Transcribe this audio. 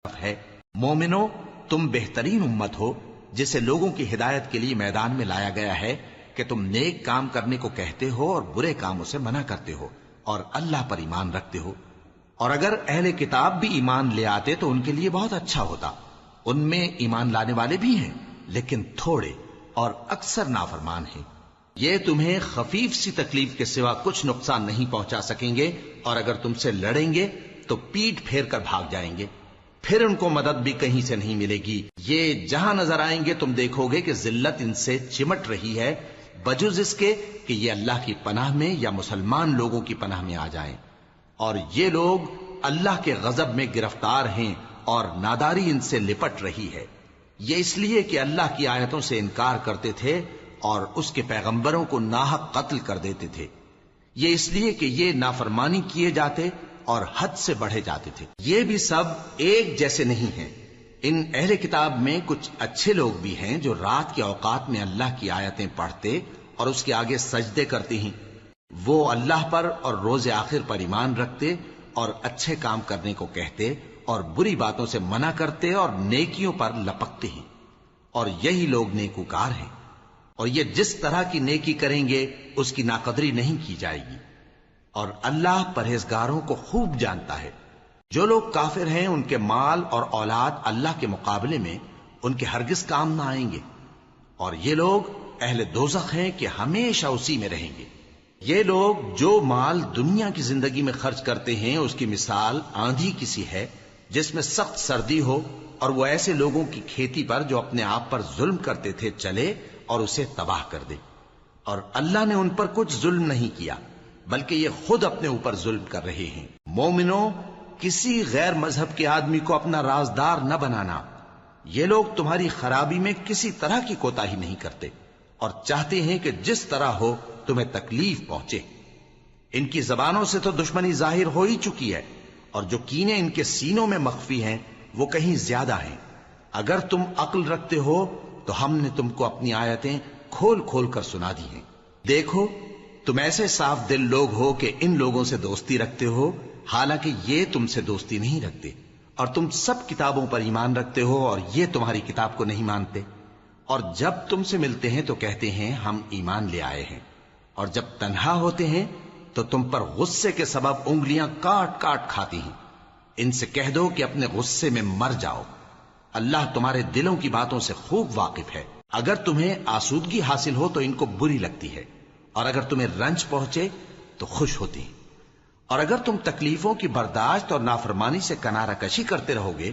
ہے۔ مومنو، تم بہترین امت ہو جسے لوگوں کی ہدایت کے لیے میدان میں لایا گیا ہے کہ تم نیک کام کرنے کو کہتے ہو اور برے کاموں سے منع کرتے ہو اور اللہ پر ایمان رکھتے ہو۔ اور اگر اہل کتاب بھی ایمان لے آتے تو ان کے لیے بہت اچھا ہوتا۔ ان میں ایمان لانے والے بھی ہیں لیکن تھوڑے اور اکثر نافرمان ہیں۔ یہ تمہیں خفیف سی تکلیف کے سوا کچھ نقصان نہیں پہنچا سکیں گے، اور اگر تم سے لڑیں گے تو پیٹ پھیر کر بھاگ جائیں گے، پھر ان کو مدد بھی کہیں سے نہیں ملے گی۔ یہ جہاں نظر آئیں گے تم دیکھو گے کہ ذلت ان سے چمٹ رہی ہے، بجز اس کے کہ یہ اللہ کی پناہ میں یا مسلمان لوگوں کی پناہ میں آ جائیں۔ اور یہ لوگ اللہ کے غضب میں گرفتار ہیں اور ناداری ان سے لپٹ رہی ہے۔ یہ اس لیے کہ اللہ کی آیتوں سے انکار کرتے تھے اور اس کے پیغمبروں کو ناحق قتل کر دیتے تھے۔ یہ اس لیے کہ یہ نافرمانی کیے جاتے اور حد سے بڑھے جاتے تھے۔ یہ بھی سب ایک جیسے نہیں ہیں۔ ان اہل کتاب میں کچھ اچھے لوگ بھی ہیں جو رات کے اوقات میں اللہ کی آیتیں پڑھتے اور اس کے آگے سجدے کرتے ہیں۔ وہ اللہ پر اور روز آخر پر ایمان رکھتے اور اچھے کام کرنے کو کہتے اور بری باتوں سے منع کرتے اور نیکیوں پر لپکتے ہیں، اور یہی لوگ نیکوکار ہیں۔ اور یہ جس طرح کی نیکی کریں گے اس کی ناقدری نہیں کی جائے گی، اور اللہ پرہیزگاروں کو خوب جانتا ہے۔ جو لوگ کافر ہیں ان کے مال اور اولاد اللہ کے مقابلے میں ان کے ہرگز کام نہ آئیں گے، اور یہ لوگ اہل دوزخ ہیں کہ ہمیشہ اسی میں رہیں گے۔ یہ لوگ جو مال دنیا کی زندگی میں خرچ کرتے ہیں اس کی مثال آندھی کی سی ہے جس میں سخت سردی ہو، اور وہ ایسے لوگوں کی کھیتی پر جو اپنے آپ پر ظلم کرتے تھے چلے اور اسے تباہ کر دے۔ اور اللہ نے ان پر کچھ ظلم نہیں کیا بلکہ یہ خود اپنے اوپر ظلم کر رہے ہیں۔ مومنو، کسی غیر مذہب کے آدمی کو اپنا رازدار نہ بنانا۔ یہ لوگ تمہاری خرابی میں کسی طرح کی کوتاہی نہیں کرتے اور چاہتے ہیں کہ جس طرح ہو تمہیں تکلیف پہنچے۔ ان کی زبانوں سے تو دشمنی ظاہر ہو ہی چکی ہے، اور جو کینے ان کے سینوں میں مخفی ہیں وہ کہیں زیادہ ہیں۔ اگر تم عقل رکھتے ہو تو ہم نے تم کو اپنی آیتیں کھول کھول کر سنا دی ہیں۔ دیکھو، تم ایسے صاف دل لوگ ہو کہ ان لوگوں سے دوستی رکھتے ہو حالانکہ یہ تم سے دوستی نہیں رکھتے، اور تم سب کتابوں پر ایمان رکھتے ہو اور یہ تمہاری کتاب کو نہیں مانتے، اور جب تم سے ملتے ہیں تو کہتے ہیں ہم ایمان لے آئے ہیں، اور جب تنہا ہوتے ہیں تو تم پر غصے کے سبب انگلیاں کاٹ کاٹ کھاتی ہیں۔ ان سے کہہ دو کہ اپنے غصے میں مر جاؤ، اللہ تمہارے دلوں کی باتوں سے خوب واقف ہے۔ اگر تمہیں آسودگی حاصل ہو تو ان کو بری لگتی ہے، اور اگر تمہیں رنج پہنچے تو خوش ہوتی ہیں، اور اگر تم تکلیفوں کی برداشت اور نافرمانی سے کنارہ کشی کرتے رہو گے